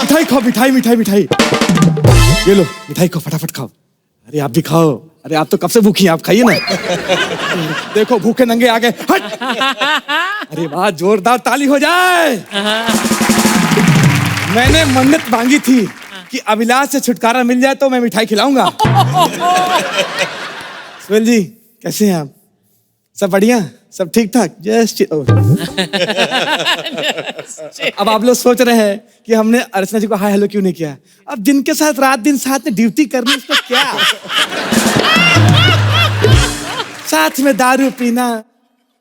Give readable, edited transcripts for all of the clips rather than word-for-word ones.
मिठाई खाओ, मिठाई मिठाई मिठाई। ये लो मिठाई खाओ, फटाफट खाओ। अरे आप भी खाओ। अरे आप तो कब से भूखी हैं, आप खाइए ना। देखो भूखे नंगे आ गए। हट। अरे वाह, जोरदार ताली हो जाए। मैंने मन्नत मांगी थी कि अभिलाष से छुटकारा मिल जाए तो मैं मिठाई खिलाऊंगा। सुहेल जी कैसे हैं आप? सब बढ़िया, सब ठीक ठाक? अब आप लोग सोच रहे हैं कि हमने अर्चना जी को हाय हेलो क्यों नहीं किया। अब जिनके साथ रात दिन साथ में ड्यूटी करनी, उसको क्या साथ में दारू पीना,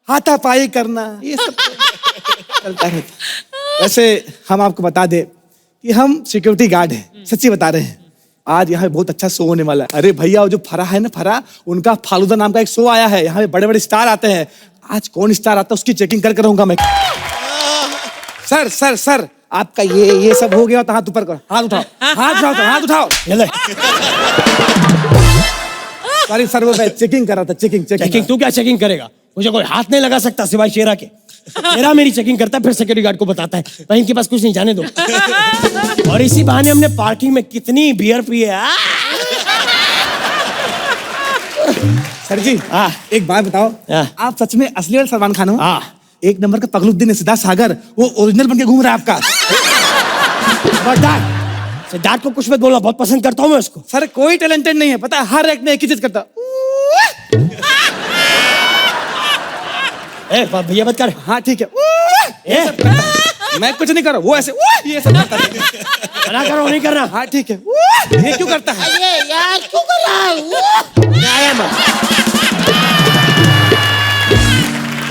हाथापाई करना, ये सब चलता रहता। वैसे हम आपको बता दें कि हम सिक्योरिटी गार्ड हैं, सच्ची बता रहे हैं। आज यहाँ बहुत अच्छा शो होने वाला है। अरे भैया वो जो फरा है ना, फरा, उनका फालूदा नाम का एक शो आया है। यहाँ पे बड़े बड़े स्टार आते हैं। आज कौन स्टार आता है उसकी चेकिंग कर रहूंगा मैं। सर सर सर आपका ये सब हो गया तो हाथ ऊपर करो, हाथ उठाओ, हाथ उठाओ, हाथ उठाओ। सॉरी सर, वो चेकिंग कर रहा था। चेकिंग तू क्या चेकिंग करेगा? मुझे कोई हाथ नहीं लगा सकता सिवाय शेरा के। शेरा मेरी चेकिंग करता है, फिर सिक्योरिटी गार्ड को बताता है भाई इनके पास कुछ नहीं, जाने दो। और इसी बहाने हमने पार्किंग में कितनी बियर पी है। सर जी एक बात बताओ, आप सच में असली वाले सलमान खान हो? एक नंबर का पगलुद्दीन है, सिद्धार्थ सागर, वो ओरिजिनल बन के घूम रहा है आपका। सिद्धार्थ को कुछ मत बोलना, बहुत पसंद करता हूँ मैं उसको। सर कोई टैलेंटेड नहीं है, पता है, हर एक में एक ही चीज करता। भैया मत कर। हाँ ठीक है। मैं कुछ नहीं कर रहा, वो ऐसे ये सब करता है। मना करो, नहीं करना। हाँ ठीक है। ये क्यों करता है? अरे यार क्यों कर रहा है?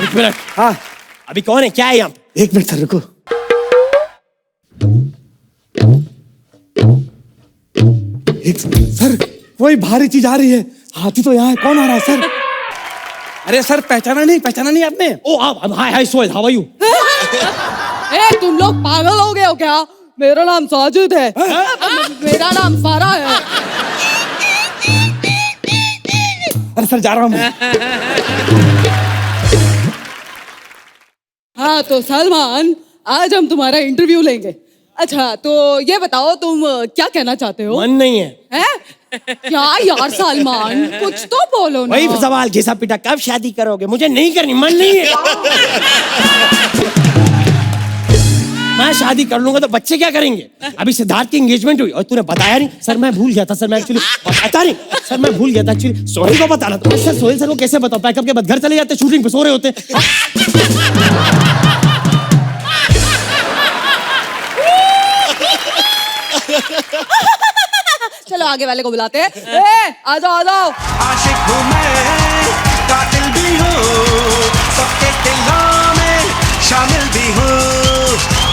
एक मिनट। हाँ अभी कौन है, क्या है यहाँ? एक मिनट सर रुको। सर कोई भारी चीज आ रही है। हाथी तो यहाँ है, कौन आ रहा है सर? अरे सर पहचाना नहीं आपने? ओ हाय सोहेल, हाउ आर यू? ए तुम लोग पागल हो गए हो क्या? मेरा नाम साजिद है। मेरा नाम फारा है। अरे सर जा रहा हूँ मैं। हाँ तो सलमान, आज हम तुम्हारा इंटरव्यू लेंगे। अच्छा तो ये बताओ तुम क्या कहना चाहते हो? मन नहीं है। हैं? क्या यार सलमान, कुछ तो बोलो ना। वही सवाल, घिसा पिटा, कब शादी करोगे? मुझे नहीं करनी, मन नहीं है। मैं शादी कर लूंगा तो बच्चे क्या करेंगे? अभी सिद्धार्थ की एंगेजमेंट हुई और तूने बताया नहीं। सर मैं भूल गया था सर, मैं एक्चुअली पता नहीं सर, मैं भूल गया था एक्चुअली। सोहेल को बताना था सर। सोहेल सर को कैसे बताओ? पैकअप के बाद घर चले जाते, शूटिंग पे सो रहे होते। चलो आगे वाले को बुलाते हैं। आ जाओ। आशिक हूँ मैं, कातिल भी हूँ, सबके दिलों में शामिल भी हूँ।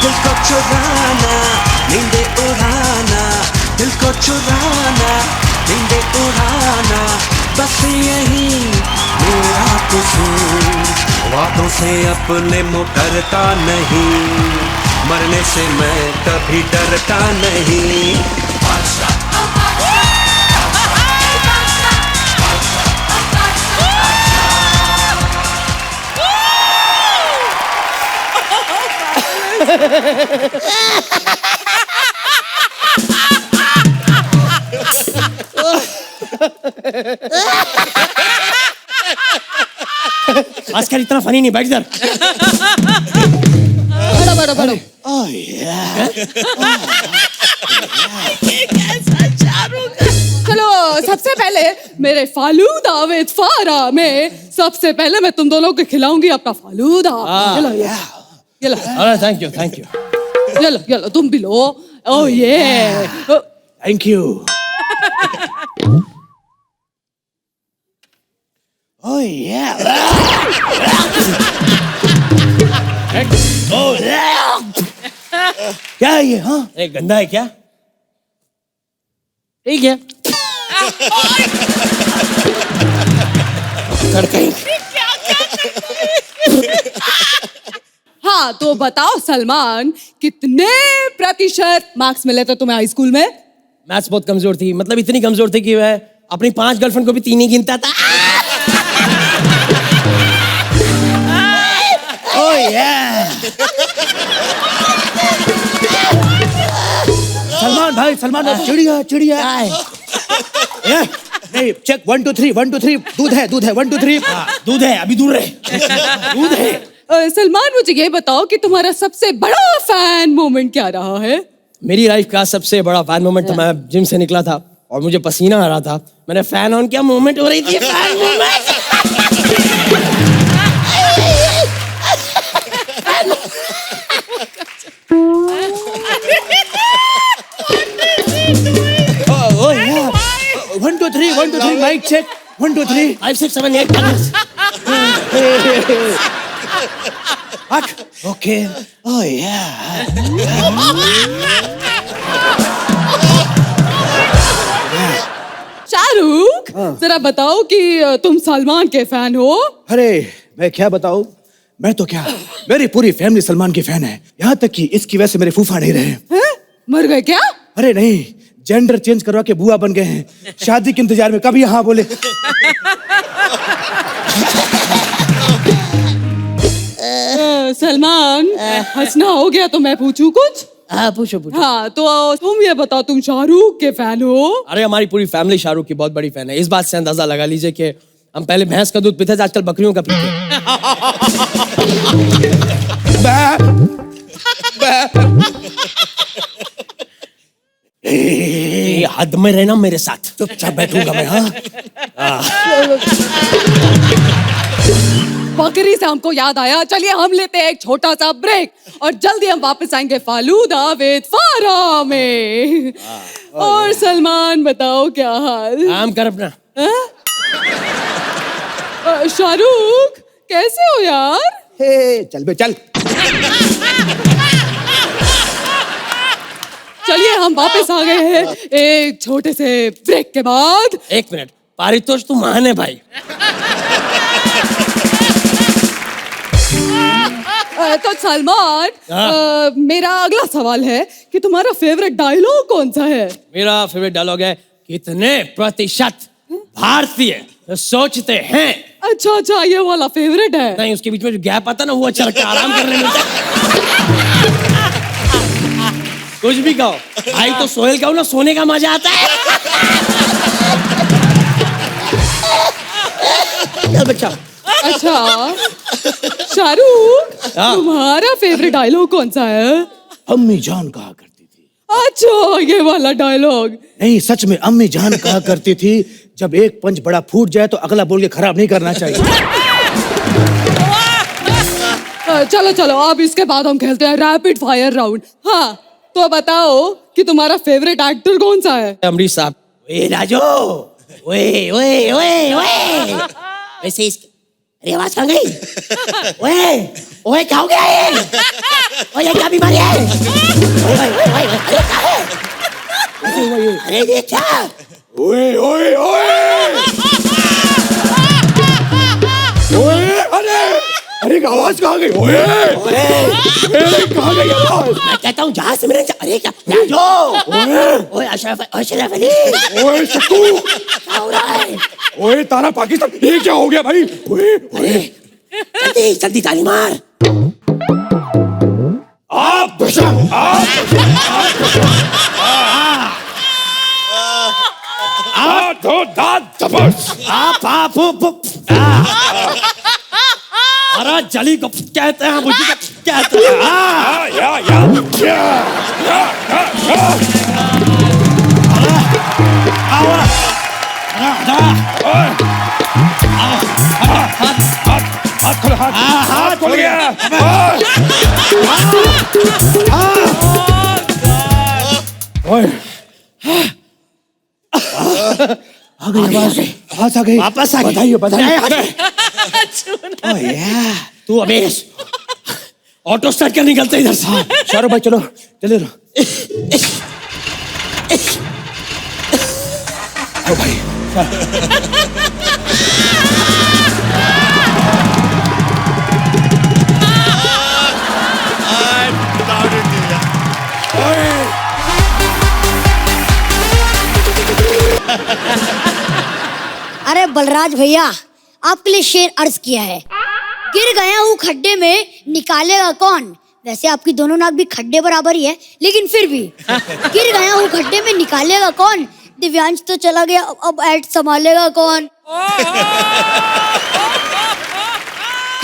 दिल को चुराना, नींदे उड़ाना, दिल को चुराना, नींदे उड़ाना, बस यही मेरा कसूर। वादों से अपने मुकरता नहीं, मरने से मैं कभी डरता नहीं। आजकल इतना फनी नहीं, बैठ इधर। बड़ो। चलो सबसे पहले मेरे फालूदा विद फारा में सबसे पहले मैं तुम दोनों को खिलाऊंगी अपना फालूदा। ये लो। Thank you. ये लो तुम भी लो। ओह ये थैंक यू। Oh yeah। क्या है ये? हाँ गंदा है क्या? ठीक है। हाँ तो बताओ सलमान, कितने प्रतिशत मार्क्स मिले थे तुम्हें हाई स्कूल में? मैथ्स बहुत कमजोर थी, मतलब इतनी कमजोर थी कि मैं अपनी 5 गर्लफ्रेंड को भी 3 ही गिनता था। ओह yeah। सलमान भाई चिड़िया चिड़िया ए, नहीं चेक 1 2 3 1 2 3 दूध है 1 2 3 दूध है अभी दूर है दूध है। सलमान मुझे ये बताओ कि तुम्हारा सबसे बड़ा फैन मोमेंट क्या रहा है? मेरी लाइफ का सबसे बड़ा फैन मोमेंट था, मैं जिम से निकला था और मुझे पसीना आ रहा था, मैंने फैन ऑन किया, मोमेंट हो रही थी fan moment. Oh yeah 1 2 3 mic check 1 2 3 5 6 7 8 okay oh yeah Shahrukh जरा बताओ कि तुम सलमान के फैन हो? अरे मैं क्या बताऊं, मैं तो क्या मेरी पूरी फैमिली सलमान की फैन है, यहाँ तक कि इसकी वजह से मेरे फूफा नहीं रहे। हैं? मर गए क्या? अरे नहीं, जेंडर चेंज करवा के बुआ बन गए हैं, शादी के इंतजार में कभी हाँ बोले। सलमान हंसना हो गया तो मैं पूछूं कुछ? हाँ पूछो पूछो। हाँ तो तुम ये बताओ, तुम शाहरुख के फैन हो? अरे हमारी पूरी फैमिली शाहरुख की बहुत बड़ी फैन है, इस बात से अंदाजा लगा लीजिए कि हम पहले भैंस का दूध पीते थे, आजकल बकरियों का पीते हैं। ये हद में रहना मेरे साथ, चुपचाप बैठूंगा मैं। हाँ बकरी से हमको याद आया, चलिए हम लेते हैं एक छोटा सा ब्रेक और जल्दी हम वापस आएंगे फालूदा विद फारा में। और सलमान बताओ क्या हाल? काम कर अपना। शाहरुख कैसे हो यार? हे चल बे चल। चलिए हम वापस आ गए हैं एक छोटे से ब्रेक के बाद। 1 मिनट, पारितोष तू महान है भाई। तो सलमान मेरा अगला सवाल है कि तुम्हारा फेवरेट डायलॉग कौन सा है? मेरा फेवरेट डायलॉग है, कितने प्रतिशत भारतीय सोचते हैं। अच्छा अच्छा, ये वाला फेवरेट है। नहीं, उसके बीच में जो गैप आता ना वो अच्छा लगता है, आराम करने मिलता है। कुछ भी कहो भाई, तो सोहेल कहो ना, सोने का मजा आता है। बच्चा अच्छा शाहरुख, तुम्हारा फेवरेट डायलॉग कौन सा है? अम्मी जान कहा करती थी। अच्छा ये वाला डायलॉग। नहीं सच में अम्मी जान कहा करती थी, जब एक पंच बड़ा फूट जाए तो अगला बोल के खराब नहीं करना चाहिए। चलो चलो अब इसके बाद हम खेलते हैं रैपिड फायर राउंड। हाँ तो बताओ कि तुम्हारा फेवरेट एक्टर कौन सा है? अमरीश साहब। ओए राजू, ओए ओए ओए ओए, वैसे इसकी अरे आवाज कहाँ गई? ओए ओए क्या हो गया ये? ओए ये क्या बीमारी है? ओए ओए ओए ओए, अरे क्या है? अरे ये क्या? ओए ओए ओए ओए, अरे आवाज कहाँ गई? ओए कहाँ गई आवाज? मैं कहता हूँ जहाँ से मेरे अरे क्या राजू? ओए अशरफ अली, ओए शक्कू, क्या हो रहा है? ओए तारा पाकिस्तान, ये क्या हो गया भाई? ओए अरे जल्दी जल्दी ताली मार। आप बशम, आप दो दांत दबस, आप अरे जली को कहते हैं, मुझे को कहते हैं। हाथ खुल गया। आ गई आवाज आ गई, वापस आ गई। बधाई बधाई। तू अबेश ऑटो स्टार्ट कर निकलते इधर से। शाहरुख भाई चलो चले रहो। आओ भाई। अरे बलराज भैया, आपके लिए शेर अर्ज किया है। गिर गया हूँ खड्डे में, निकालेगा कौन? वैसे आपकी दोनों नाक भी खड्डे बराबर ही है, लेकिन फिर भी गिर गया हूँ खड्डे में, निकालेगा कौन? दिव्यांश तो चला गया, अब ऐड संभालेगा कौन?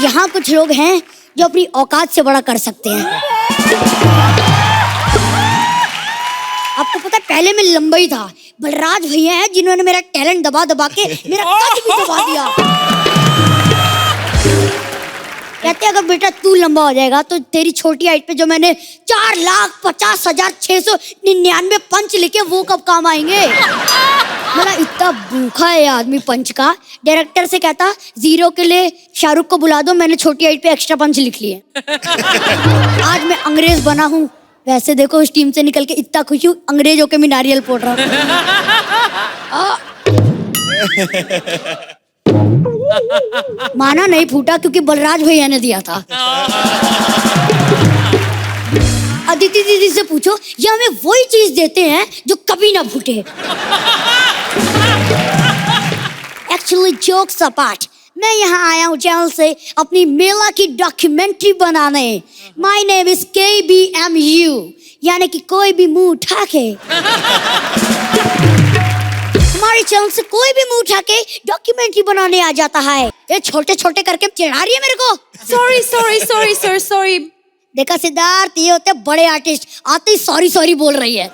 यहाँ कुछ लोग हैं जो अपनी औकात से बड़ा कर सकते हैं। आपको पता है पहले मैं लंबा ही था, बलराज भैया हैं जिन्होंने मेरा टैलेंट दबा दबा के मेरा कद भी दबा दिया। कहते हैं अगर बेटा तू लंबा हो जाएगा तो तेरी छोटी हाइट पे जो मैंने 4,50,699 पंच लिखे वो कब काम आएंगे? मेरा इतना भूखा है आदमी पंच का, डायरेक्टर से कहता 0 के लिए शाहरुख को बुला दो, मैंने छोटी हाइट पे एक्स्ट्रा पंच लिख लिए। आज मैं अंग्रेज बना हूँ। वैसे देखो उस टीम से निकल के इतना खुश हूँ, अंग्रेज होके मैं नारियल फोड़ रहा हूँ। माना नहीं फूटा क्योंकि बलराज भैया ने दिया था। अदिति दीदी से पूछो, ये हमें वही चीज देते हैं जो कभी ना फूटे। एक्चुअली जोक्स अपार्ट, मैं यहाँ आया हूँ चैनल से अपनी मेला की डॉक्यूमेंट्री बनाने। माय नेम इज KBMU, यानी कि कोई भी मुंह उठा के हमारे चैनल से कोई भी मुंह उठा के डॉक्यूमेंट्री बनाने आ जाता है। ये छोटे छोटे करके चिढ़ा रही है मेरे को। Sorry sorry sorry sir sorry. देखा सिद्धार्थ, ये होते बड़े आर्टिस्ट, आते ही सॉरी सॉरी बोल रही है।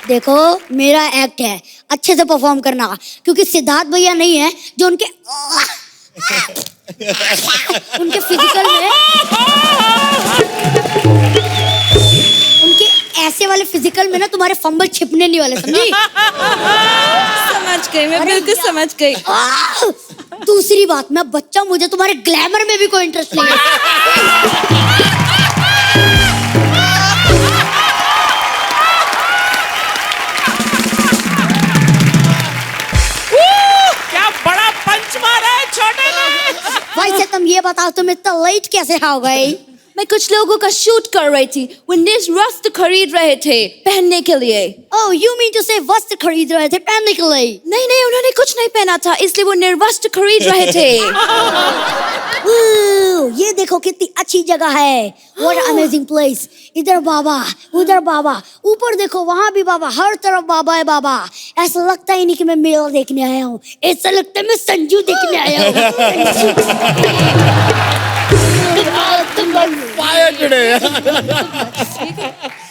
देखो मेरा एक्ट है, अच्छे से परफॉर्म करना, क्योंकि सिद्धार्थ भैया नहीं है जो उनके फिजिकल में, उनके ऐसे वाले फिजिकल में ना तुम्हारे फंबल छिपने नहीं वाले, समझी? समझ गई मैं, बिल्कुल समझ गई। दूसरी बात, मैं बच्चा, मुझे तुम्हारे ग्लैमर में भी कोई इंटरेस्ट नहीं है। क्या बड़ा पंच मारा है छोटे ने। वैसे तुम ये बताओ, तुम इतना लेट कैसे हो गई? मैं कुछ लोगों का शूट कर रही थी, वो निज वस्त्र खरीद रहे थे पहनने के लिए। Oh, you mean to say वस्त्र खरीद रहे थे पहनने के लिए? नहीं नहीं, उन्होंने कुछ नहीं पहना था, इसलिए वो निर्वस्त्र खरीद रहे थे। ये देखो कितनी अच्छी जगह है। What an amazing place. इधर बाबा, उधर बाबा, ऊपर देखो वहाँ भी बाबा, हर तरफ बाबा है बाबा। ऐसा लगता ही नहीं कि मैं मेला देखने आया हूँ, ऐसा लगता है मैं संजू देखने आया हूँ।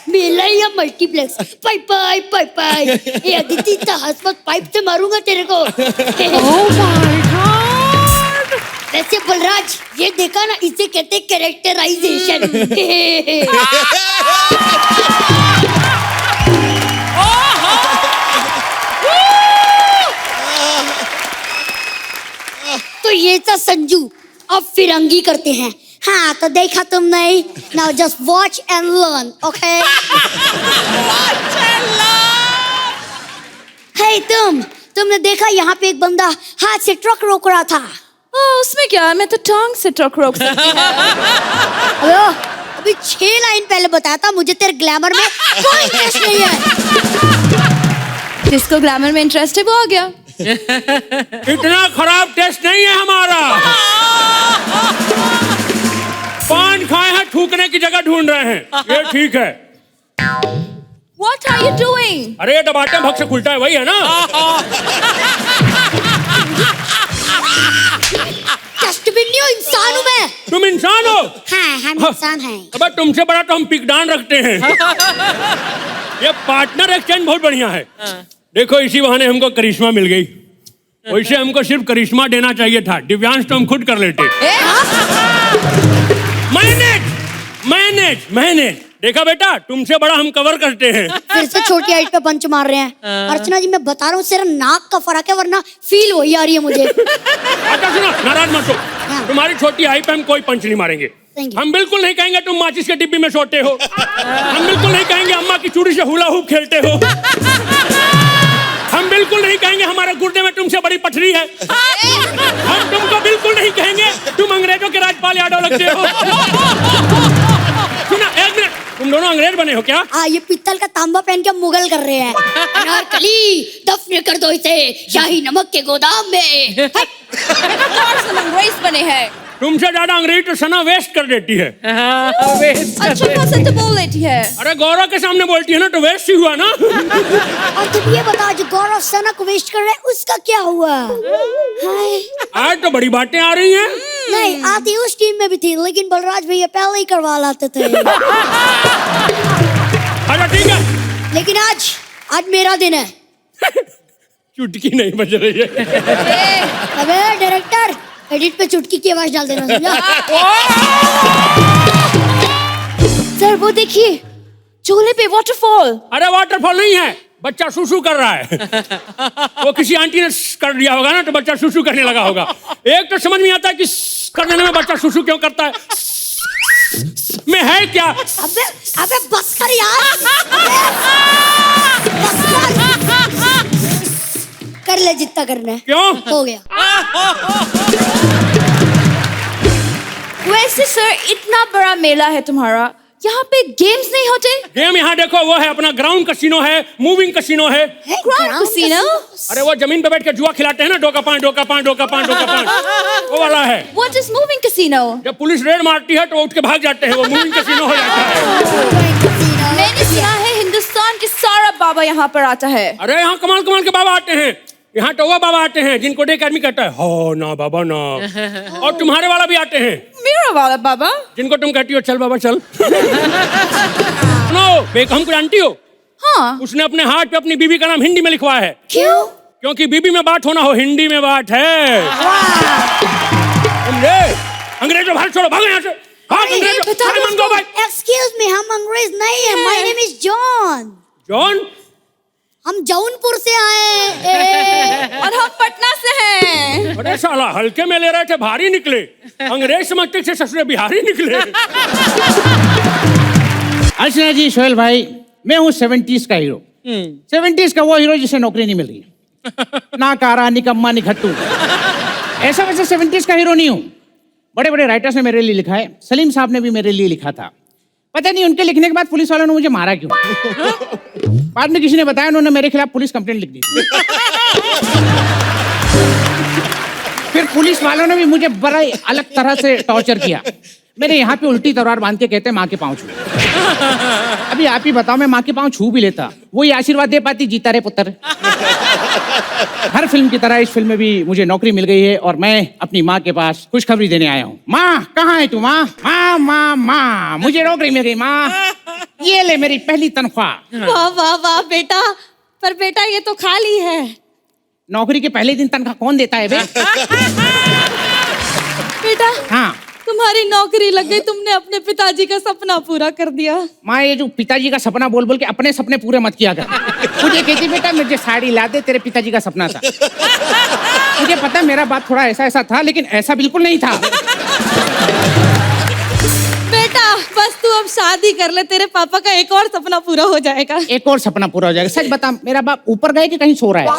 मेला या मल्टीप्लेक्स? पाई पाई पाई पाई। ये अदिति इतना हंसमत पाइप से मारूंगा तेरे को। वैसे बलराज, ये देखा ना, इसे कहते हैं कैरेक्टराइजेशन। तो ये था संजू, अब फिरंगी करते हैं। हाँ तो देखा तुम नहीं, now just watch and learn, okay? हे तुमने देखा यहाँ पे एक बंदा हाथ से ट्रक रोक रहा था। उसमें क्या, मैं तो टांग से ट्रक रोक सकती हूँ। अभी 6 लाइन पहले बताया था मुझे तेरे ग्लैमर में कोई इंटरेस्ट नहीं है। जिसको ग्लैमर में इंटरेस्ट है वो आ गया। इतना खराब टेस्ट नहीं है हमारा। पान खाए हैं, थूकने की जगह ढूंढ रहे हैं, ये ठीक है। What are you doing? अरे ये टमाटर भग से खुलता है, वही है ना? डस्टबिन नहीं हो, इंसान हूँ मैं। तुम इंसान हो? हाँ, हम इंसान हैं। अब तुमसे बड़ा तो हम पिकडान रखते हैं। ये पार्टनर एक्सचेंज बहुत बढ़िया है। देखो इसी बहाने हमको करिश्मा मिल गई, वैसे हमको सिर्फ करिश्मा देना चाहिए था, दिव्यांश तो हम खुद कर लेते। मैनेज देखा बेटा, तुमसे बड़ा हम कवर करते हैं। फिर से छोटी हाइट पे पंच मार रहे हैं। अर्चना जी मैं बता रहा हूँ, सिर्फ नाक का फर्क है, वरना फील वही आ रही है मुझे। अच्छा सुनो, नाराज मत हो। तुम्हारी छोटी हाइट पे हम कोई पंच नहीं मारेंगे। हम बिल्कुल नहीं कहेंगे तुम माचिस के डिब्बी में सोते हो। हम बिल्कुल नहीं कहेंगे अम्मा की चूड़ी से हुला हुप खेलते हो। हम बिल्कुल नहीं कहेंगे हमारे गुर्दे में तुमसे बड़ी पथरी है। हम तुमको बिल्कुल नहीं कहेंगे तुम अंग्रेजों के राजपाल यादव लगते हो। सुना, एक मिनट, तुम दोनों अंग्रेज बने हो क्या? ये पित्तल का तांबा पहन के मुगल कर रहे हैं। अनारकली, दफन कर दो इसे शाही नमक के गोदाम में। अंग्रेज बने हैं। तुमसे ज्यादा अंग्रेजी तो सना वेस्ट कर देती है। अच्छा खासा तो बोल लेती है। अरे गौरव के सामने बोलती है ना तो वेस्ट ही हुआ ना। और तुम ये बता, जो गौरव सना को वेस्ट कर रहे हैं उसका क्या हुआ? हाय। आज तो बड़ी बातें आ रही हैं। नहीं आती, उस टीम में भी थी, लेकिन बलराज भैया पहले ही करवा लाते थे। अच्छा ठीक है, लेकिन आज मेरा दिन है। चुटकी नहीं बज रही है। अबे डायरेक्टर, एडिट पे चुटकी की आवाज डाल देना, समझा? सर वो देखिए, चूल्हे पे वाटरफॉल। अरे वाटरफॉल नहीं है, बच्चा सुसु कर रहा है। वो किसी आंटी ने कर दिया होगा ना तो बच्चा सुसु करने लगा होगा। एक तो समझ नहीं आता कि करने में बच्चा सुसु क्यों करता है। में है क्या? अबे बस कर यार, बस कर ले जितना करना है। क्यों? हो गया। वैसे सर इतना बड़ा मेला है तुम्हारा, यहाँ पे गेम्स नहीं होते? गेम यहाँ देखो, वो है अपना ग्राउंड कसिनो है, मूविंग कसिनो है। Ground casino? अरे वो जमीन पे बैठ के जुआ खिलाते हैं ना, डोका पान डोका पान डोका पान डोका पान, वो वाला है। What is moving casino? जब पुलिस रेड मारती है तो वो उठ के भाग जाते हैं, वो मूविंग कसिनो हो जाता है। मैंने सुना है हिंदुस्तान के सारा बाबा यहाँ पर आता है। अरे यहाँ कमाल कमाल के बाबा आते हैं। यहाँ तो वो बाबा आते हैं जिनको देख आदमी कहता है हो ना बाबा ना। और तुम्हारे वाला भी आते हैं। मेरा वाला बाबा? जिनको तुम कहती हो चल बाबा चल। सुनो, बेगम को जानती हो? हाँ। उसने अपने हाथ पे अपनी बीबी का नाम हिंदी में लिखवाया है। क्यों? क्योंकि बीबी में बात होना हो, हिंदी में बात है। समझे? अंग्रेजों भाग छोड़ो, भागो यहाँ से। भाग अंग्रेजों, साइमन गो भाई। एक्सक्यूज मी, हम अंग्रेज नहीं है। My name is John. John? हम जौनपुर से आए और हम पटना से हैं। अरे साला हल्के में ले रहे थे, भारी निकले। अंग्रेज समझते थे, ससुरे बिहारी निकले। अर्चना जी, सोहेल भाई, मैं हूँ 70s का हीरो। 70s का वो हीरो जिसे नौकरी नहीं मिल रही है। ना कारा, निकम्मा, निखट्टू। ऐसा वैसे 70s का हीरो नहीं हूँ। बड़े बड़े राइटर्स ने मेरे लिए लिखा है। सलीम साहब ने भी मेरे लिए लिखा था। पता नहीं उनके लिखने के बाद पुलिस वालों ने मुझे मारा क्यों। बाद में किसी ने बताया, उन्होंने मेरे खिलाफ पुलिस कंप्लेंट लिख दी। फिर पुलिस वालों ने भी मुझे बड़ा ही अलग तरह से टॉर्चर किया। मेरे यहाँ पे उल्टी तलवार बांध के कहते माँ के पाँव छू। अभी आप ही बताओ, मैं माँ के पाँव छू भी लेता, वही आशीर्वाद दे पाती, जीता रे पुत्र। हर फिल्म की तरह इस फिल्म में भी मुझे नौकरी मिल गई है और मैं अपनी माँ के पास खुशखबरी देने आया हूँ। माँ, कहाँ है तू? माँ माँ माँ माँ, मुझे नौकरी मिल गई माँ। ये ले मेरी पहली तनख्वाह। वाह वाह वाह बेटा, पर बेटा ये तो खाली है। नौकरी के पहले दिन तनख्वाह कौन देता है बे? बेटा, हाँ तुम्हारी नौकरी लग गई, तुमने अपने पिताजी का सपना पूरा कर दिया। माँ, ये जो पिताजी का सपना बोल बोल के अपने सपने पूरे मत किया कर। मुझे कहती बेटा मुझे साड़ी ला दे, तेरे पिताजी का सपना था। मुझे पता है मेरा बाप थोड़ा ऐसा ऐसा था, लेकिन ऐसा बिल्कुल नहीं था। बेटा बस तू अब शादी कर ले, तेरे पापा का एक और सपना पूरा हो जाएगा। एक और सपना पूरा हो जाएगा। सच बता, मेरा बाप ऊपर गए कि कहीं सो रहा है?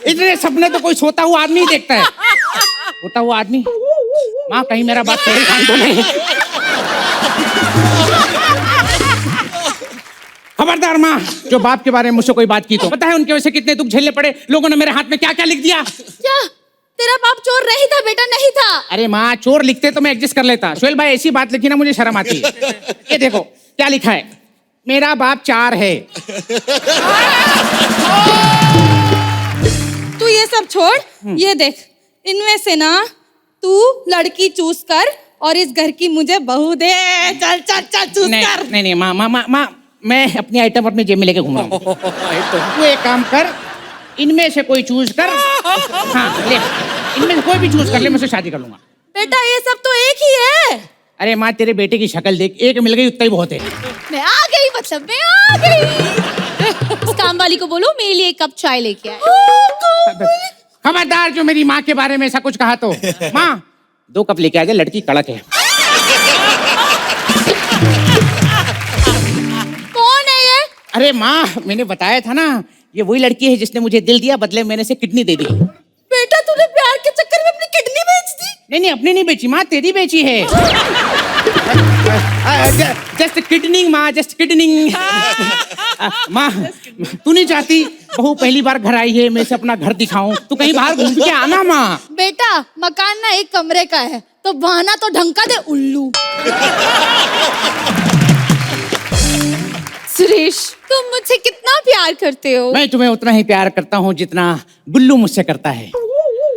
इतने सपने तो कोई सोता हुआ आदमी ही देखता है। सोता हुआ आदमी? माँ, कहीं मेरा बाप तेरे काम तो नहीं? खबरदार माँ, जो बाप के बारे में मुझसे कोई बात की तो। पता है उनके वजह से कितने दुख झेलने पड़े। लोगों ने मेरे हाथ में क्या क्या लिख दिया। क्या तेरा बाप चोर नहीं था बेटा? नहीं था। अरे माँ, चोर लिखते तो मैं एडजस्ट कर लेता। सोहेल भाई, ऐसी बात लिखी ना मुझे शर्म आती है। ये देखो क्या लिखा है, मेरा बाप 4 है। तू ये सब छोड़, ये देख, इनमें से ना तू लड़की चूज कर और इस घर की मुझे बहू दे। चल चल चल चूज कर। नहीं माँ माँ माँ माँ, मैं अपनी आइटम अपनी जेब में लेके घूम रहा हूँ। तू एक काम कर, इनमें से कोई चूज कर। हाँ ले, इनमें से कोई भी चूज कर ले, मैं उससे शादी कर लूंगा। बेटा ये सब तो एक ही है। अरे माँ, तेरे बेटे की शक्ल देख, एक मिल गई उतना ही बहुत है। मैं आ गई, मतलब मैं आ गई। उस काम वाली को बोलो मेरे लिए 1 कप चाय लेके आए। खबरदार जो मेरी माँ के बारे में ऐसा कुछ कहा तो। माँ, 2 कप लेके आ जाए, लड़की कड़क है। कौन है ये? अरे माँ, मैंने बताया था ना, ये वही लड़की है जिसने मुझे दिल दिया, बदले मैंने से किडनी दे दी। बेटा तूने प्यार के चक्कर में अपनी किडनी बेच दी? नहीं, अपनी नहीं बेची माँ, तेरी बेची है। जस्ट किडनिंग माँ, जस्ट किडनिंग। माँ, तू नहीं चाहती बहू पहली बार घर आई है, मैं इसे अपना घर दिखाऊं, तू कहीं बाहर घूम के आना माँ। बेटा मकान ना एक कमरे का है, तो बहाना तो ढंग का दे उल्लू। सुरेश, तुम मुझसे कितना प्यार करते हो? मैं तुम्हें उतना ही प्यार करता हूँ जितना गुल्लू मुझसे करता है।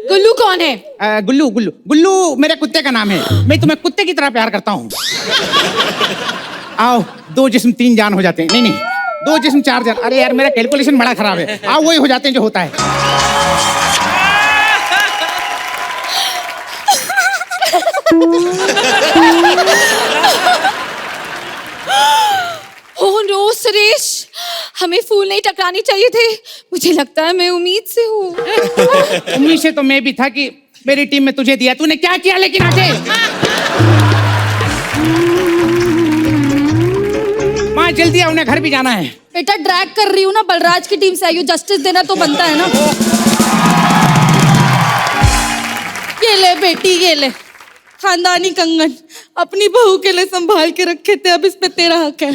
गुल्लू कौन है? गुल्लू गुल्लू गुल्लू मेरे कुत्ते का नाम है। मैं तुम्हें कुत्ते की तरह प्यार करता हूँ। आओ, 2 जिस्म 3 जान हो जाते हैं। नहीं नहीं, 2 जिस्म 4 जान। अरे यार मेरा कैलकुलेशन बड़ा खराब है। आओ, वही हो जाते हैं जो होता है। ओह नो सुरेश, हमें फूल नहीं टकरानी चाहिए थे। मुझे लगता है मैं उम्मीद से हूँ। उम्मीद से तो मैं भी था कि मेरी टीम में तुझे दिया। तूने क्या किया लेकिन आगे? माँ जल्दी आओ, उन्हें घर भी जाना है। बेटा ड्रैग कर रही हूँ ना, बलराज की टीम से आई हूँ, जस्टिस देना तो बनता है ना। ये ले बेटी, ये ले खानदानी कंगन, अपनी बहू के लिए संभाल के रखे थे, अब इसमें तेरा हक है।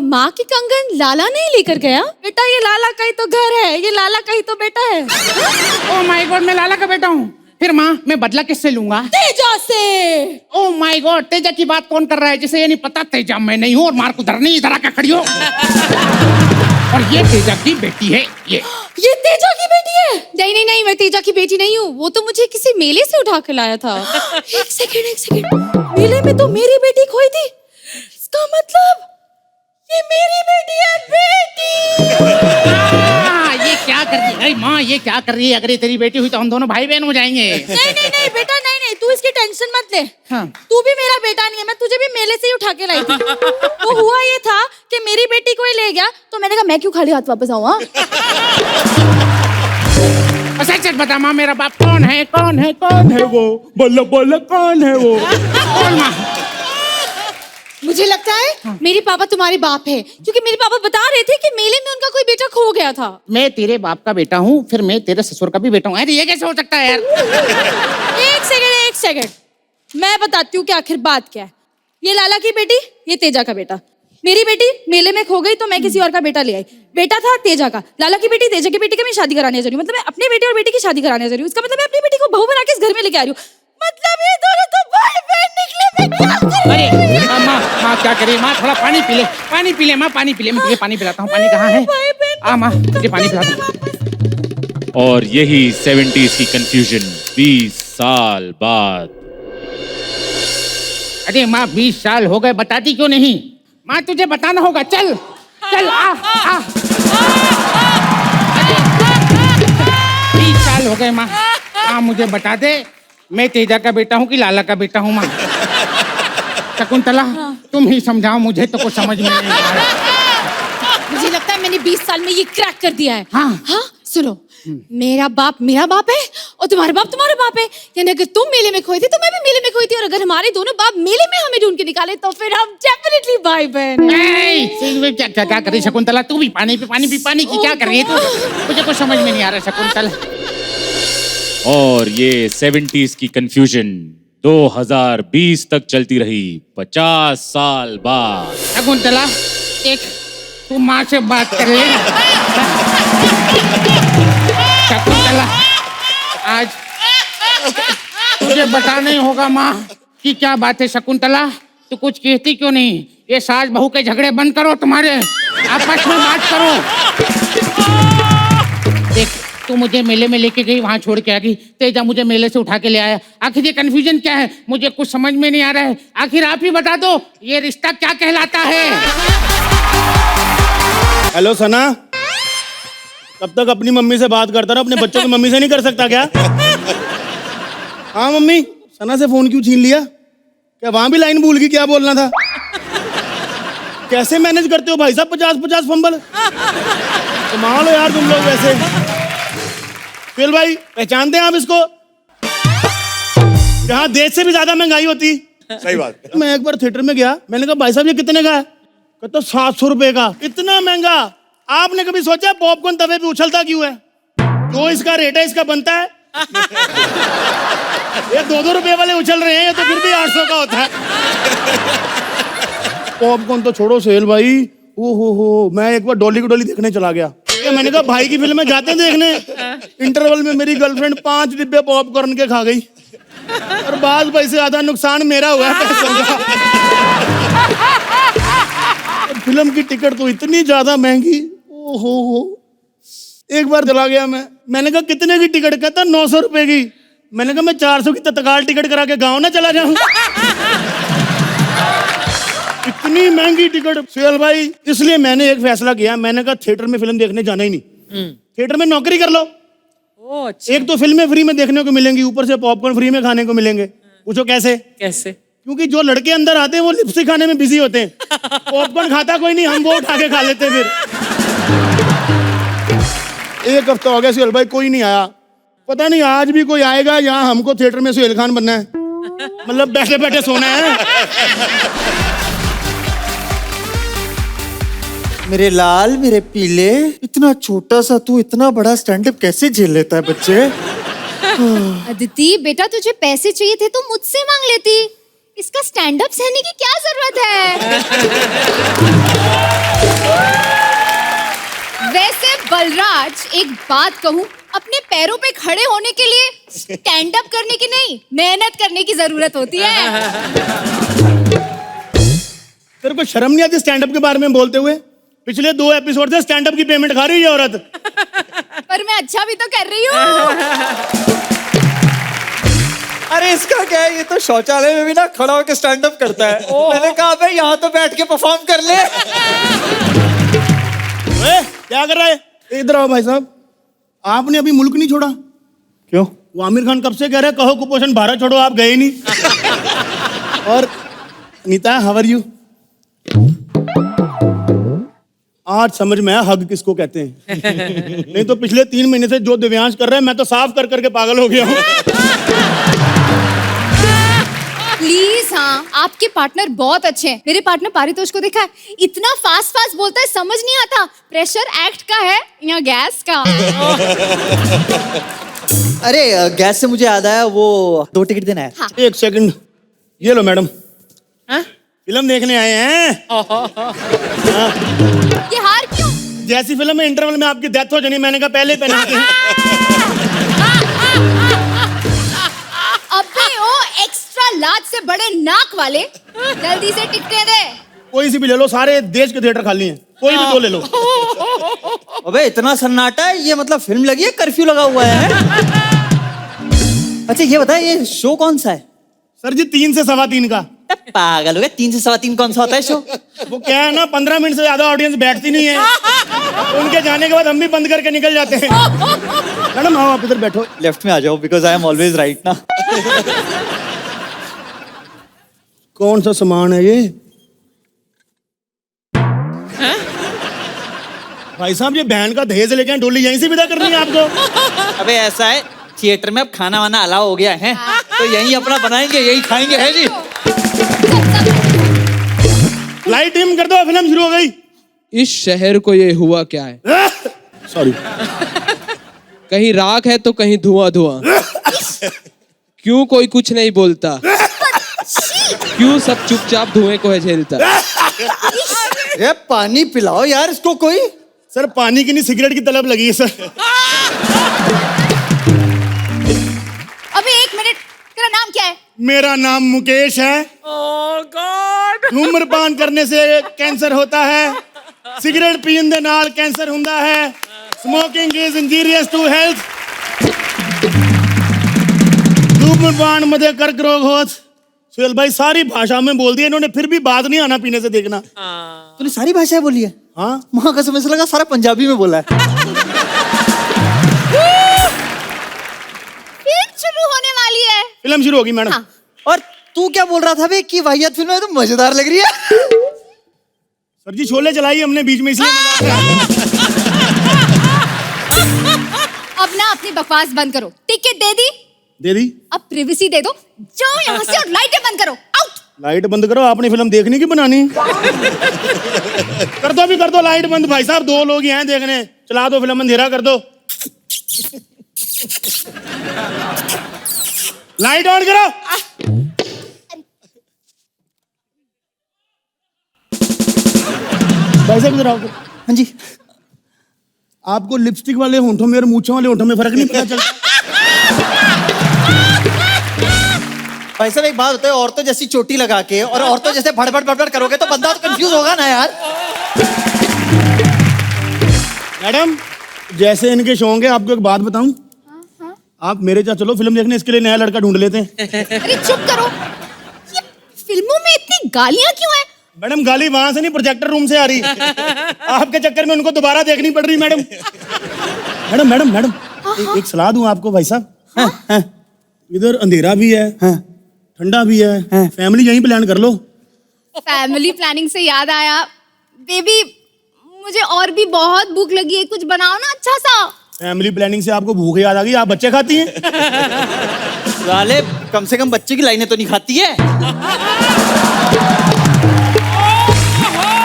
माँ की कंगन लाला नहीं लेकर गया? बेटा ये लाला का ही तो घर है, ये लाला का ही तो बेटा है। ओह माय गॉड, मैं लाला का बेटा हूँ। फिर माँ मैं बदला किससे लूंगा? तेजा से। ओह माय गॉड, तेजा की बात कौन कर रहा है? जिसे ये नहीं पता तेजा मैं नहीं हूँ, और मार को धरनी इधर आकर खड़ी हो। और ये तेजा की बेटी है। ये तेजा की बेटी है? नहीं नहीं नहीं, मैं तेजा की बेटी नहीं हूँ, वो तो मुझे किसी मेले से उठा के लाया था। एक सेकंड, मेले में तो मेरी बेटी खोई थी, इसका मतलब ये मेरी बेटी है। बेटी ये क्या कर रही है माँ? ये क्या कर रही है? अगर ये तेरी बेटी हुई तो हम दोनों भाई बहन हो जाएंगे। नहीं नहीं नहीं बेटा, नहीं नहीं, तू इसकी टेंशन मत ले। हाँ। तू भी मेरा बेटा नहीं है, मैं तुझे भी मेले से ही उठा के लाई थी। वो हुआ ये था कि मेरी बेटी को ही ले गया, तो मैंने कहा मैं क्यों खाली हाथ वापस आऊँ। सच सच बता माँ, मेरा बाप कौन है? कौन है? कौन है वो? बोलो बोलो, कौन है वो? कौन माँ? मुझे लगता है मेरे पापा तुम्हारे बाप है, क्योंकि मेरे पापा बता रहे थे कि मेले में उनका कोई बेटा खो गया था। मैं तेरे बाप का बेटा हूँ, फिर मैं तेरे ससुर का भी बेटा हूँ। अरे ये कैसे हो सकता है यार? एक सेकंड, मैं बताती हूँ कि आखिर बात क्या है। ये लाला की बेटी, ये तेजा का बेटा। मेरी बेटी मेले में खो गई तो मैं किसी और का बेटा ले आई। बेटा था तेजा का, लाला की बेटी तेजा की बेटी की मैं शादी कराने जा रही हूँ। मतलब मैं अपने बेटे और बेटी की शादी कराने जा रही हूँ। इसका मतलब मैं अपनी बेटी को बहू बना के इस घर में लेके आ रही हूँ। मतलब ये दोनों तो भाई बहन निकले। मैं क्या करूं? अरे माँ क्या करे? माँ थोड़ा पानी पी ले, पानी पी ले माँ, पानी पी ले। मैं तुझे पानी पिलाता हूँ। पानी कहाँ है? आ माँ, तुझे पानी पिलाता हूँ। और यही 70s की कंफ्यूजन 20 साल बाद। अरे माँ 20 साल हो गए, बताती क्यों नहीं? माँ तुझे बताना होगा। चल चल, आ 20 साल हो गए माँ। माँ मुझे बता दे, मैं तेजा का बेटा हूँ कि लाला का बेटा हूँ? माँ शकुंतला, तुम ही समझाओ, मुझे तो कुछ समझ में नहीं आ रहा। मुझे लगता है मैंने 20 साल में ये क्रैक कर दिया है। हाँ। सुनो, मेरा बाप है और तुम्हारा बाप तुम्हारा बाप है। यानी अगर तुम मेले में खोई थी तो मैं भी मेले में खोई थी, और अगर हमारे दोनों बाप मेले में हमें ढूंढ के निकाले तो फिर हम डेफिनेटली भाई बहन हैं। क्या क्या कर रही शकुंतला? तू भी पानी की क्या कर रही है तू? मुझे कुछ समझ में नहीं आ रहा शकुंतला। और ये 70s की कंफ्यूजन 2020 तक चलती रही, 50 साल बाद। शकुंतला एक तू माँ से बात कर ले। शकुंतला आज तुझे बताना ही होगा माँ कि क्या बात है। शकुंतला तू कुछ कहती क्यों नहीं? ये सास बहू के झगड़े बंद करो, तुम्हारे आपस में बात करो। देख तू मुझे मेले में लेके गई, वहां छोड़ के आ गई। तेजा मुझे मेले से उठा के ले आया। आखिर ये कन्फ्यूजन क्या है? मुझे कुछ समझ में नहीं आ रहा है। आखिर आप ही बता दो, ये रिश्ता क्या कहलाता है? हेलो सना, कब तक अपनी मम्मी से बात करता रहा, अपने बच्चों की मम्मी से नहीं कर सकता क्या? हाँ मम्मी, सना से फोन क्यों छीन लिया? क्या वहां भी लाइन भूल गई? क्या बोलना था? कैसे मैनेज करते हो भाई साहब 50-50 फंबल? कमाल हो यार तुम लोग। वैसे फिर भाई पहचानते हैं आप इसको? यहाँ देश से भी ज्यादा महंगाई होती। सही बात। मैं एक बार थिएटर में गया, मैंने कहा भाई साहब ये कितने का है? कहता 700 रुपए का। इतना महंगा? आपने कभी सोचा पॉपकॉर्न तवे पे उछलता क्यों है? जो इसका रेट है इसका बनता है। ये 2-2 रुपए वाले उछल रहे हैं, ये तो फिर भी 800 का होता है। पॉपकॉर्न तो छोड़ो सेल भाई, ओ हो, मैं एक बार डॉली की डॉली देखने चला गया। के मैंने कहा भाई की फिल्म में जाते हैं देखने। इंटरवल में मेरी गर्लफ्रेंड 5 डिब्बे पॉपकॉर्न के खा गई और बाद पैसे आधा नुकसान मेरा हुआ है पैसों का। फिल्म की टिकट तो इतनी ज्यादा महंगी, ओहो हो। एक बार चला गया मैंने कहा कितने की टिकट? कहता 900 रुपए की। मैंने कहा मैं 400 की तत्काल टिकट करा के गाँव ना चला जाऊं। इतनी महंगी टिकट। सुहेल भाई, इसलिए मैंने एक फैसला किया, मैंने कहा थिएटर में फिल्म देखने जाना ही नहीं, थिएटर में नौकरी कर लो। एक तो फिल्में फ्री में देखने को मिलेंगी, ऊपर से पॉपकॉर्न फ्री में खाने को मिलेंगे। पूछो कैसे? कैसे? क्योंकि जो लड़के अंदर आते हैं वो लिपस्टिक खाने में बिजी होते हैं, पॉपकॉर्न खाता कोई नहीं, हम वो उठा के खा लेते हैं। फिर एक हफ्ता हो गया सुहेल भाई, कोई नहीं आया। पता नहीं आज भी कोई आएगा। यहाँ हमको थिएटर में सुहेल खान बनना है, मतलब बैठे बैठे सोना है। मेरे लाल, मेरे पीले, इतना छोटा सा तू इतना बड़ा स्टैंड अप कैसे झेल लेता है बच्चे? अदिति बेटा, तुझे पैसे चाहिए थे तो मुझसे मांग लेती, इसका स्टैंड अप सहने की क्या जरूरत है? वैसे बलराज, एक बात कहूँ, अपने पैरों पे खड़े होने के लिए स्टैंड अप करने की नहीं, मेहनत करने की जरूरत होती है। तेरे को शर्म नहीं आती स्टैंड अप के बारे में बोलते हुए? पिछले 2 एपिसोड से स्टैंड अप की पेमेंट खा रही है औरत। पर मैं अच्छा भी तो कर रही हूँ। अरे इसका क्या है, ये तो शौचालय में भी ना खड़ा होकर स्टैंड अप करता है। मैंने कहा भाई यहाँ तो बैठ के परफॉर्म कर ले। क्या कर रहा है? इधर आओ भाई साहब। आपने अभी मुल्क नहीं छोड़ा? क्यों? वो आमिर खान कब से कह रहे कहो कुपोषण भारत छोड़ो, आप गए नहीं। और नीता, हाउ आर यू? आज समझ में आया हग किसको कहते हैं। नहीं तो पिछले 3 महीने से जो दिव्यांश कर रहे हैं, मैं तो साफ कर करके पागल हो गया हूँ। प्लीज, हाँ, आपके पार्टनर बहुत अच्छे हैं। मेरे पार्टनर पारितोष को देखा है, इतना फास्ट फास्ट बोलता है, समझ नहीं आता प्रेशर एक्ट का है या गैस का। अरे गैस से मुझे याद आया, वो 2 टिकट देना है। हाँ। 1 सेकंड, ये लो मैडम। फिल्म देखने आए हैं। ये हार क्यों? जैसी फिल्म में इंटरवल में आपकी डेथ हो जानी, मैंने कहा पहले पहना के। अबे ओ एक्स्ट्रा लार्ज से बड़े नाक वाले, जल्दी से टिकटें दे। कोई सी भी ले लो, सारे देश के थिएटर खाली हैं, कोई भी 2 ले लो। अबे इतना सन्नाटा है, ये मतलब फिल्म लगी है, कर्फ्यू लगा हुआ है? अच्छा ये बता, ये शो कौन सा है? सर जी 3 से 3:15 का। पागल हो गया, 3 से 3:15 कौन सा होता है शो? वो क्या है ना, 15 मिनट से ज्यादा ऑडियंस बैठती नहीं है, उनके जाने के बाद हम भी बंद करके निकल जाते हैं। मैडम आओ, आप इधर बैठो। लेफ्ट में आ जाओ, because I am always right ना। कौन सा सामान है ये? भाई साहब, ये बहन का दहेज लेके आए, डोली यहीं से विदा करनी है आपको? अबे ऐसा है, थिएटर में अब खाना वाना अलाउ हो गया है, तो यहीं अपना बनाएंगे, यहीं खाएंगे, है जी। लाइट डिम कर दो, फिल्म शुरू हो गई। इस शहर को ये हुआ क्या है? सॉरी। कहीं राख है तो कहीं धुआं धुआं। क्यों कोई कुछ नहीं बोलता? क्यों सब चुपचाप धुएं को है झेलता? ये पानी पिलाओ यार इसको कोई। सर पानी की नहीं, सिगरेट की तलब लगी है सर। अबे 1 मिनट, तेरा नाम क्या है? मेरा नाम मुकेश है। ओह गॉड। धूम्रपान करने से कैंसर होता है, सिगरेट पीने दे नाल कैंसर हुंदा है। Smoking is injurious to health. धूम्रपान मध्य कर्क रोग होत। सुहेल भाई सारी भाषा में बोल दिया इन्होंने, फिर भी बात नहीं आना पीने से देखना। तूने सारी भाषाएं बोली है? हाँ, वहां का समझ लगा सारा पंजाबी में बोला है। फिल्म शुरू होने वाली है। फिल्म शुरू होगी मैडम। हाँ। और तू क्या बोल रहा था बे कि वाहियात फिल्म है तो मजेदार लग रही है? सर जी शोले चलाई हमने बीच में, इसलिए मजा आ रहा है। अब ना अपनी बकवास बंद करो। टिकट दे दी? दे दी। अब प्रिवेसी दे दो। जाओ यहाँ से और लाइटें बंद करो। आउट। लाइट बंद करो, आपने फिल्म देखने की बनानी। कर दो भी, कर दो लाइट बंद। भाई साहब 2 लोग ही हैं देखने, चला दो फिल्म, अंधेरा कर दो। लाइट ऑन करो। भाई साहब इधर आओ। हाँ जी। आपको लिपस्टिक वाले होंठों में और मूछों वाले होंठों में फर्क नहीं पता चलता? भाई साहब एक बात होता है, औरतों जैसी चोटी लगा के और औरतों जैसे भड़बड़ भड़बड़ करोगे तो बंदा तो कंफ्यूज होगा ना यार। मैडम जैसे इनके शौक है, आपको एक बात बताऊं, आप मेरे साथ चलो फिल्म देखने, इसके लिए नया लड़का ढूंढ लेते हैं। अरे चुप करो, ये फिल्मों में इतनी गालियां क्यों है? मैडम गाली वहां से नहीं, प्रोजेक्टर रूम से आ रही। आपके चक्कर में उनको दोबारा देखनी पड़ रही मैडम। मैडम मैडम मैडम एक सलाह दूं आपको भाई साहब। इधर अंधेरा भी है, ठंडा भी है, फैमिली यहीं प्लान कर लो। फैमिली प्लानिंग से याद आया, बेबी मुझे और भी बहुत भूख लगी है, कुछ बनाओ ना अच्छा सा। फैमिली प्लानिंग से आपको भूख याद आ गई, आप बच्चे खाती हैं? साले कम से कम बच्चे की लाइनें तो नहीं खाती है।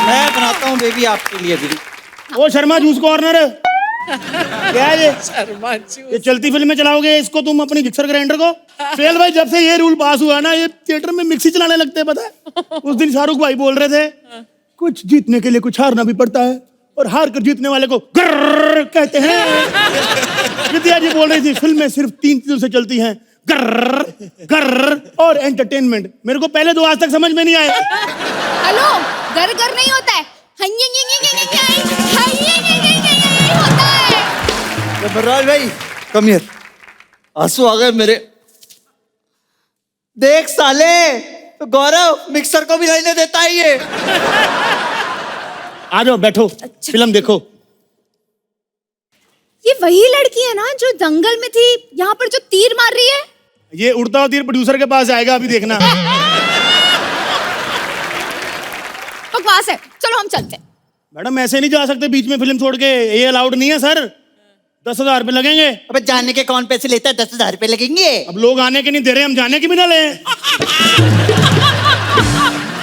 मैं बनाता हूँ बेबी आपके लिए भी। ओ शर्मा जूस कॉर्नर, क्या है ये? शर्मा जूस। ये चलती फिल्म में चलाओगे इसको तुम, अपनी मिक्सर ग्राइंडर को? फेल भाई जब से ये रूल पास हुआ ना, ये थिएटर में मिक्सी चलाने लगते हैं, पता है? उस दिन शाहरुख भाई बोल रहे थे, कुछ जीतने के लिए कुछ हारना भी पड़ता है, और हार कर जीतने वाले को गर्र कहते हैं। विद्या जी बोल रही थी, फिल्में सिर्फ 3 चीजों से चलती हैं, गर्र गर्र और एंटरटेनमेंट। मेरे को पहले 2 आज तक समझ में नहीं आए। हेलो, गर गर नहीं होता है, होता है। जबरराज भाई कम हियर, आंसू आ गए मेरे। देख साले, तो गौरव मिक्सर को भी लाइनें देता है ये। आ जाओ बैठो, फिल्म देखो। ये वही लड़की है ना जो जंगल में थी, यहाँ पर जो तीर मार रही है? ये उड़ता हुआ तीर प्रोड्यूसर के पास जाएगा, अभी देखना। बकवास है, चलो हम चलते हैं। मैडम ऐसे नहीं जा सकते बीच में फिल्म छोड़ के, ये अलाउड नहीं है सर। 10,000 रुपए लगेंगे। अबे जाने के कौन पैसे लेता है? 10,000 रुपए लगेंगे। अब लोग आने के नहीं दे रहे, हम जाने की भी ना लें।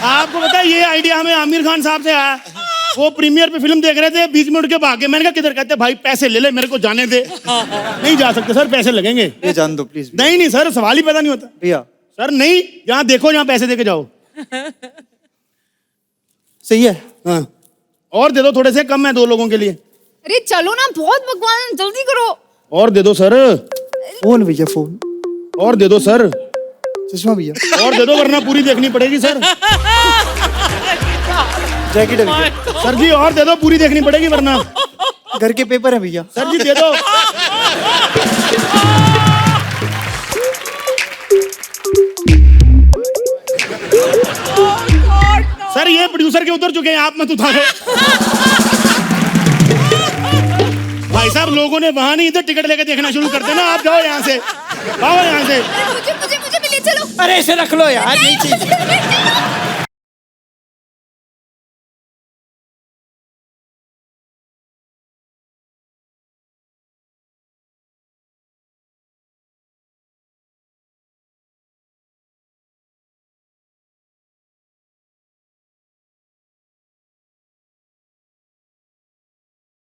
आपको पता है ये आइडिया हमें आमिर खान साहब से आया। वो प्रीमियर पे फिल्म देख रहे थे, बीच में उठ के भागे। मैंने कहा किधर? कहते भाई पैसे ले ले, मेरे को जाने दे। नहीं जा सकते सर, पैसे लगेंगे। ये जान दो प्लीज। नहीं नहीं सर, सवाल ही पैदा नहीं होता भैया। सर नहीं, जहाँ देखो जहाँ पैसे दे के जाओ। सही है। हाँ और दे दो, थोड़े से कम है 2 लोगों के लिए। अरे चलो ना, बहुत भगवान, जल्दी करो। और दे दो सर। फोन भैया, फोन। और दे दो सर। चश्मा भैया। और दे दो वरना पूरी देखनी पड़ेगी सर। जैकेट है भैया। सर जी और दे दो, पूरी देखनी पड़ेगी वरना। घर के पेपर है भैया। सर जी दे दो। सर ये प्रोड्यूसर के उतर चुके हैं, आप मत उतारो। भाई साहब लोगों ने वहां नहीं, इधर टिकट लेके देखना शुरू कर देना। आप जाओ यहाँ से, आओ यहाँ से। मुझे मुझे मुझे भी ले चलो। अरे इसे रख लो यार, नहीं चाहिए।